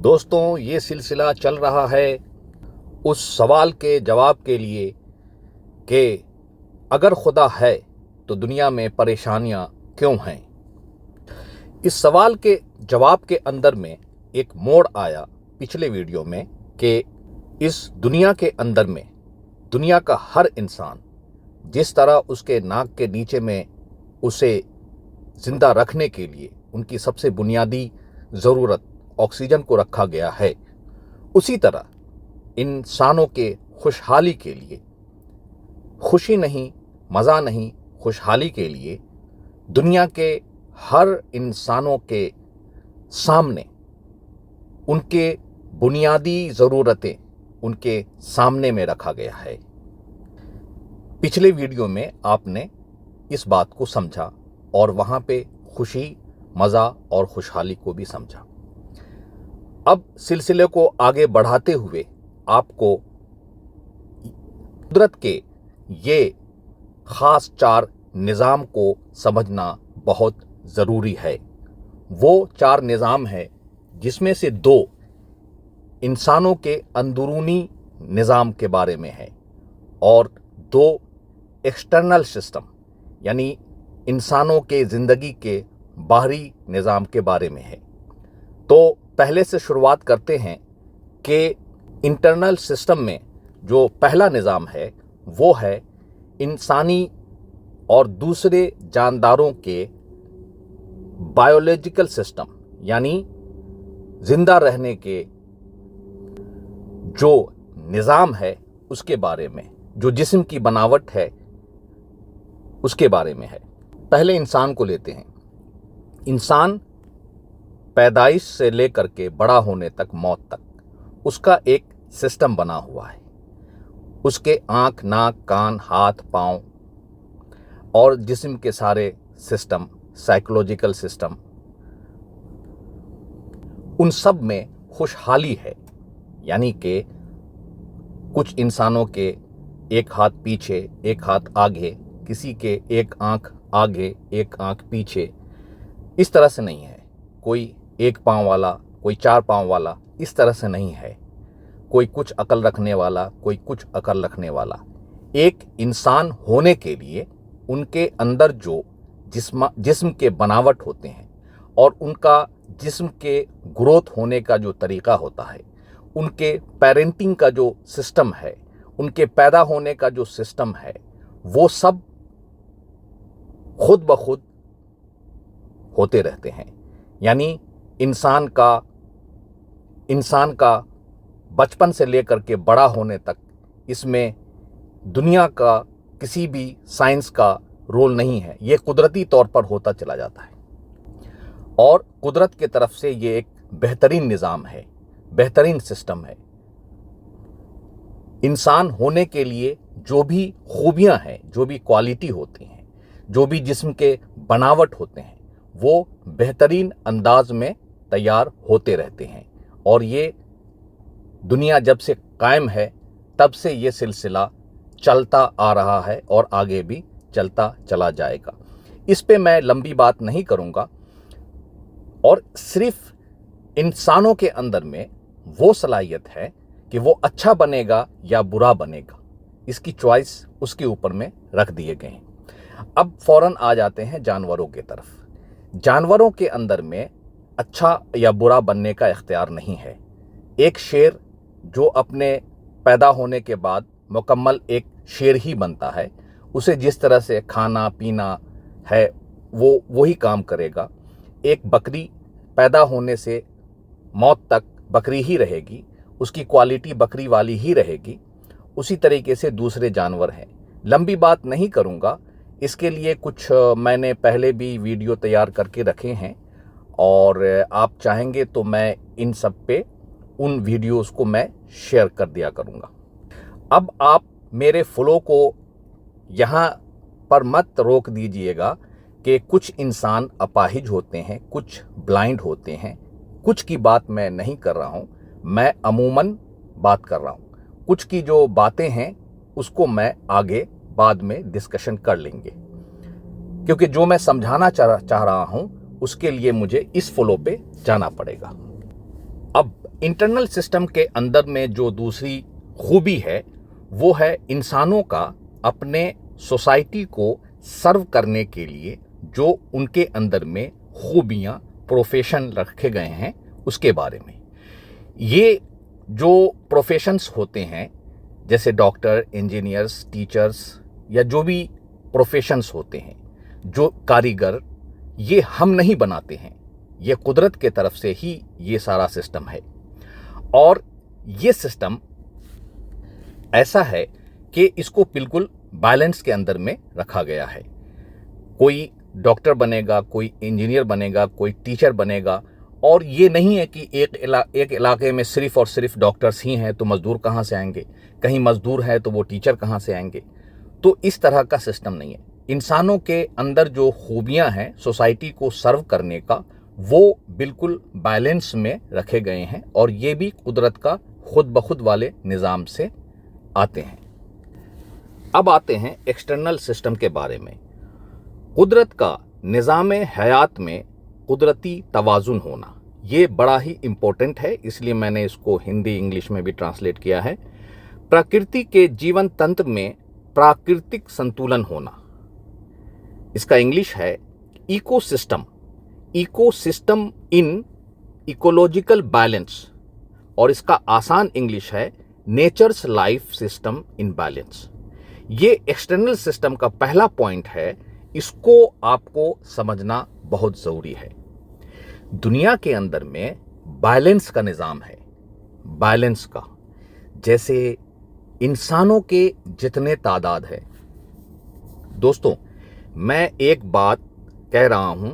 دوستوں، یہ سلسلہ چل رہا ہے اس سوال کے جواب کے لیے کہ اگر خدا ہے تو دنیا میں پریشانیاں کیوں ہیں۔ اس سوال کے جواب کے اندر میں ایک موڑ آیا پچھلے ویڈیو میں کہ اس دنیا کے اندر میں دنیا کا ہر انسان جس طرح اس کے ناک کے نیچے میں اسے زندہ رکھنے کے لیے ان کی سب سے بنیادی ضرورت آکسیجن کو رکھا گیا ہے، اسی طرح انسانوں کے خوشحالی کے لیے، خوشی نہیں، مزہ نہیں، خوشحالی کے لیے دنیا کے ہر انسانوں کے سامنے ان کے بنیادی ضرورتیں ان کے سامنے میں رکھا گیا ہے۔ پچھلے ویڈیو میں آپ نے اس بات کو سمجھا اور وہاں پہ خوشی، مزہ اور خوشحالی کو بھی سمجھا۔ اب سلسلے کو آگے بڑھاتے ہوئے آپ کو قدرت کے یہ خاص 4 نظام کو سمجھنا بہت ضروری ہے۔ وہ 4 نظام ہے جس میں سے 2 انسانوں کے اندرونی نظام کے بارے میں ہے اور 2 ایکسٹرنل سسٹم یعنی انسانوں کے زندگی کے باہری نظام کے بارے میں ہے۔ تو پہلے سے شروعات کرتے ہیں کہ انٹرنل سسٹم میں جو پہلا نظام ہے وہ ہے انسانی اور دوسرے جانداروں کے بایولوجیکل سسٹم یعنی زندہ رہنے کے جو نظام ہے اس کے بارے میں، جو جسم کی بناوٹ ہے اس کے بارے میں ہے۔ پہلے انسان کو لیتے ہیں۔ انسان پیدائش سے لے کر کے بڑا ہونے تک، موت تک، اس کا ایک سسٹم بنا ہوا ہے۔ اس کے آنکھ، ناک، کان، ہاتھ، پاؤں اور جسم کے سارے سسٹم، سائیکولوجیکل سسٹم، ان سب میں خوشحالی ہے۔ یعنی کہ کچھ انسانوں کے ایک ہاتھ پیچھے، ایک ہاتھ آگے، کسی کے ایک آنکھ آگے، ایک آنکھ پیچھے، اس طرح سے نہیں ہے۔ کوئی 1 پاؤں والا، کوئی 4 پاؤں والا، اس طرح سے نہیں ہے۔ کوئی کچھ عقل رکھنے والا، کوئی کچھ عقل رکھنے والا۔ ایک انسان ہونے کے لیے ان کے اندر جو جسم کے بناوٹ ہوتے ہیں اور ان کا جسم کے گروتھ ہونے کا جو طریقہ ہوتا ہے، ان کے پیرنٹنگ کا جو سسٹم ہے، ان کے پیدا ہونے کا جو سسٹم ہے، وہ سب خود بخود ہوتے رہتے ہیں۔ یعنی انسان کا بچپن سے لے کر کے بڑا ہونے تک اس میں دنیا کا کسی بھی سائنس کا رول نہیں ہے۔ یہ قدرتی طور پر ہوتا چلا جاتا ہے اور قدرت کے طرف سے یہ ایک بہترین نظام ہے، بہترین سسٹم ہے۔ انسان ہونے کے لیے جو بھی خوبیاں ہیں، جو بھی کوالٹی ہوتی ہیں، جو بھی جسم کے بناوٹ ہوتے ہیں، وہ بہترین انداز میں تیار ہوتے رہتے ہیں۔ اور یہ دنیا جب سے قائم ہے تب سے یہ سلسلہ چلتا آ رہا ہے اور آگے بھی چلتا چلا جائے گا۔ اس پہ میں لمبی بات نہیں کروں گا، اور صرف انسانوں کے اندر میں وہ صلاحیت ہے کہ وہ اچھا بنے گا یا برا بنے گا، اس کی چوائس اس کے اوپر میں رکھ دیے گئے ہیں۔ اب فوراً آ جاتے ہیں جانوروں کی طرف۔ جانوروں کے اندر میں اچھا یا برا بننے کا اختیار نہیں ہے۔ ایک شیر جو اپنے پیدا ہونے کے بعد مکمل ایک شیر ہی بنتا ہے، اسے جس طرح سے کھانا پینا ہے وہ وہی کام کرے گا۔ ایک بکری پیدا ہونے سے موت تک بکری ہی رہے گی، اس کی کوالٹی بکری والی ہی رہے گی۔ اسی طریقے سے دوسرے جانور ہیں۔ لمبی بات نہیں کروں گا، اس کے لیے کچھ میں نے پہلے بھی ویڈیو تیار کر کے رکھے ہیں، اور آپ چاہیں گے تو میں ان سب پہ ان ویڈیوز کو میں شیئر کر دیا کروں گا۔ اب آپ میرے فلو کو یہاں پر مت روک دیجئے گا کہ کچھ انسان اپاہج ہوتے ہیں، کچھ بلائنڈ ہوتے ہیں۔ کچھ کی بات میں نہیں کر رہا ہوں، میں عموماً بات کر رہا ہوں۔ کچھ کی جو باتیں ہیں اس کو میں آگے بعد میں ڈسکشن کر لیں گے، کیونکہ جو میں سمجھانا چاہ رہا ہوں اس کے لیے مجھے اس فلو پہ جانا پڑے گا۔ अब इंटरनल सिस्टम के अंदर में जो दूसरी खूबी है वो है इंसानों का अपने सोसाइटी को सर्व करने के लिए जो उनके अंदर में खूबियाँ, प्रोफेशन रखे गए हैं उसके बारे में। ये जो प्रोफेशंस होते हैं जैसे डॉक्टर, इंजीनियर्स, टीचर्स या जो भी प्रोफेशंस होते हैं, जो कारीगर, ये हम नहीं बनाते हैं, ये कुदरत के तरफ से ही ये सारा सिस्टम है। और ये सिस्टम ऐसा है कि इसको बिल्कुल बैलेंस के अंदर में रखा गया है। कोई डॉक्टर बनेगा, कोई इंजीनियर बनेगा, कोई टीचर बनेगा, और ये नहीं है कि एक इलाके में सिर्फ और सिर्फ डॉक्टर्स ही हैं तो मज़दूर कहाँ से आएंगे, कहीं मज़दूर है तो वो टीचर कहाँ से आएंगे। तो इस तरह का सिस्टम नहीं है। इंसानों के अंदर जो खूबियाँ हैं सोसाइटी को सर्व करने का, वो बिल्कुल बैलेंस में रखे गए हैं, और ये भी कुदरत का खुद ब खुद वाले निज़ाम से आते हैं। अब आते हैं एक्सटर्नल सिस्टम के बारे में। कुदरत का निज़ाम हयात में कुदरती तवाज़ुन होना, ये बड़ा ही इम्पोर्टेंट है, इसलिए मैंने इसको हिंदी इंग्लिश में भी ट्रांसलेट किया है। प्रकृति के जीवन तंत्र में प्राकृतिक संतुलन होना, इसका इंग्लिश है ecosystem, ecosystem in ecological balance, और इसका आसान इंग्लिश है nature's life system in balance. ये एक्सटर्नल सिस्टम का पहला पॉइंट है, इसको आपको समझना बहुत ज़रूरी है। दुनिया के अंदर में बैलेंस का निज़ाम है, बैलेंस का, जैसे इंसानों के जितने तादाद है। दोस्तों, मैं एक बात कह रहा हूं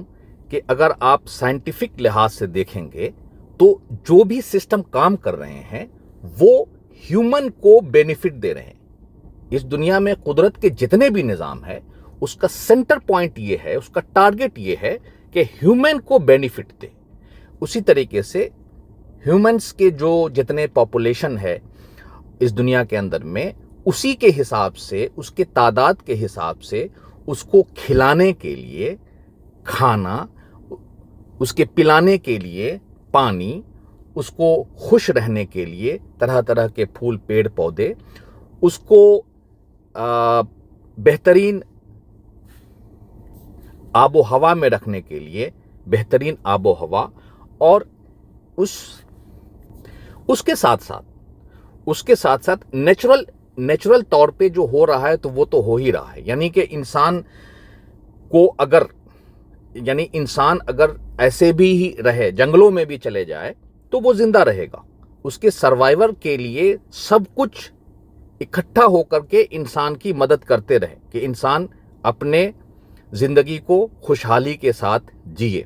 कि अगर आप साइंटिफिक लिहाज से देखेंगे तो जो भी सिस्टम काम कर रहे हैं वो ह्यूमन को बेनिफिट दे रहे हैं। इस दुनिया में कुदरत के जितने भी निज़ाम है उसका सेंटर पॉइंट ये है, उसका टारगेट ये है कि ह्यूमन को बेनिफिट दे। उसी तरीके से ह्यूमंस के जो जितने पॉपुलेशन है इस दुनिया के अंदर में, उसी के हिसाब से, उसके तादाद के हिसाब से उसको खिलाने के लिए खाना, उसके पिलाने के लिए पानी, उसको खुश रहने के लिए तरह तरह के फूल, पेड़, पौधे, उसको बेहतरीन आबो हवा में रखने के लिए बेहतरीन आबो हवा, और उसके साथ साथ नेचुरल तौर पे जो हो रहा है तो वो तो हो ही रहा है। यानी कि इंसान अगर ऐसे भी ही रहे, जंगलों में भी चले जाए तो वो जिंदा रहेगा। उसके सर्वाइवर के लिए सब कुछ इकट्ठा होकर के इंसान की मदद करते रहे कि इंसान अपने जिंदगी को खुशहाली के साथ जिए।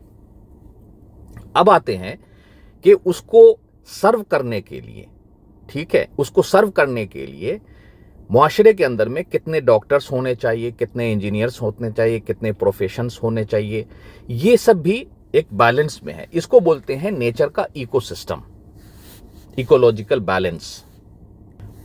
अब आते हैं कि उसको सर्व करने के लिए, ठीक है, उसको सर्व करने के लिए मुआशरे के अंदर में कितने डॉक्टर्स होने चाहिए, कितने इंजीनियर्स होने चाहिए, कितने प्रोफेशंस होने चाहिए, ये सब भी एक बैलेंस में है। इसको बोलते हैं नेचर का इकोसिस्टम, इकोलॉजिकल बैलेंस।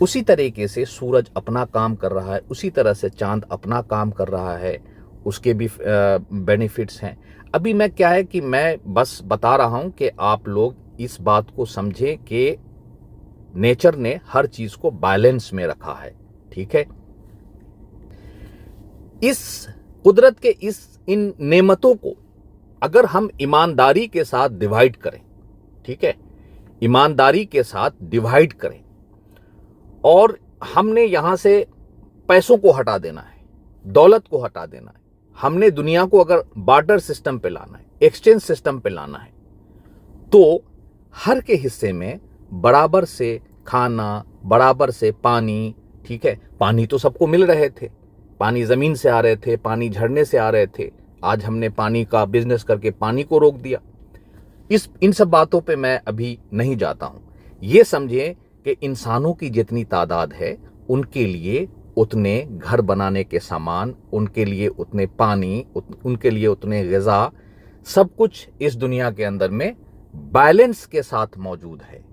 उसी तरीके से सूरज अपना काम कर रहा है, उसी तरह से चांद अपना काम कर रहा है, उसके भी बेनिफिट्स हैं। अभी मैं क्या है कि मैं बस बता रहा हूं कि आप लोग इस बात को समझें कि नेचर ने हर चीज को बैलेंस में रखा है, ठीक है। इस कुदरत के इन नेमतों को अगर हम ईमानदारी के साथ डिवाइड करें, ठीक है, ईमानदारी के साथ डिवाइड करें, और हमने यहां से पैसों को हटा देना है, दौलत को हटा देना है, हमने दुनिया को अगर बार्टर सिस्टम पे लाना है, एक्सचेंज सिस्टम पे लाना है, तो हर के हिस्से में बराबर से खाना, बराबर से पानी, ठीक है, पानी तो सबको मिल रहे थे, पानी जमीन से आ रहे थे, पानी झरने से आ रहे थे। आज हमने पानी का बिजनेस करके पानी को रोक दिया। इन सब बातों पे मैं अभी नहीं जाता हूं। ये समझें कि इंसानों की जितनी तादाद है उनके लिए उतने घर बनाने के सामान, उनके लिए उतने पानी, उनके लिए उतने ग़िज़ा, सब कुछ इस दुनिया के अंदर में बैलेंस के साथ मौजूद है।